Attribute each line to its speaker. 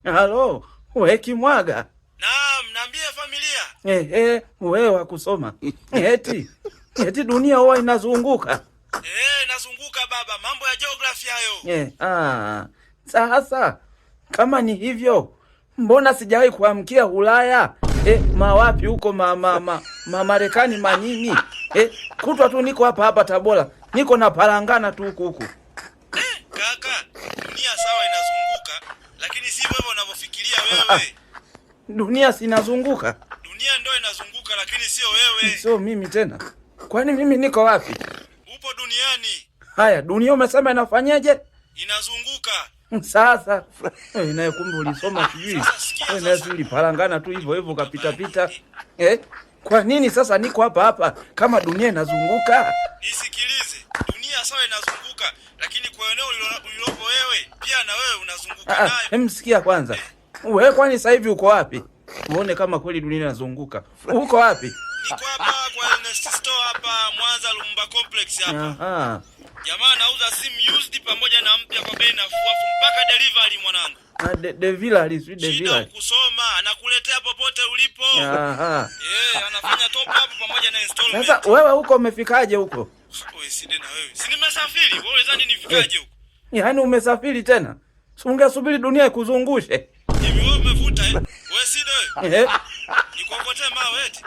Speaker 1: Halo, we Kimwaga.
Speaker 2: Naam, naambie familia.
Speaker 1: Wewe wa kusoma. Eti dunia huwa inazunguka.
Speaker 2: Inazunguka baba, mambo ya geography hayo.
Speaker 1: Sasa kama ni hivyo, mbona sijawahi kuamkia Ulaya? Mawapi huko Marekani manini? Kutwa tu niko hapa Tabora. Niko na parangana tu huku.
Speaker 2: Kaka, dunia sawa inazunguka, lakini si wewe unavyofikiria wewe.
Speaker 1: Dunia sinazunguka.
Speaker 2: Dunia ndio inazunguka, lakini sio wewe.
Speaker 1: Sio mimi tena. Kwani mimi niko wapi?
Speaker 2: Upo duniani.
Speaker 1: Haya, dunia umesema inafanyaje?
Speaker 2: Inazunguka.
Speaker 1: Sasa naye kumbe ulisoma sijui. Naye ulipalangana tu hivyo kapita. Kwa nini sasa niko hapa kama dunia inazunguka?
Speaker 2: Nisikilize. Dunia sawa inazunguka, lakini kwa eneo ulilopo wewe, pia na wewe unazunguka nayo.
Speaker 1: Msikia kwanza. Wewe kwani sasa hivi uko wapi? Muone kama kweli dunia inazunguka. Uko wapi?
Speaker 2: Niko hapa kwa Ernest Store hapa Mwanza Lumumba Complex hapa. Jamaa anauza simu used pamoja na mpya kwa bei nafuu mpaka delivery mwanangu.
Speaker 1: Delivery.
Speaker 2: Kusoma anakuletea popote ulipo. Anafanya top up pamoja na installment.
Speaker 1: Sasa wewe huko umefikaje huko?
Speaker 2: Wewe side na wewe. Si nimesafiri, wewe zani nifikaje huko?
Speaker 1: Yaani umesafiri tena? Ungesubiri dunia ikuzungushe.
Speaker 2: Hivi wewe umevuta Wewe side wewe? Nikokotee mawe eti.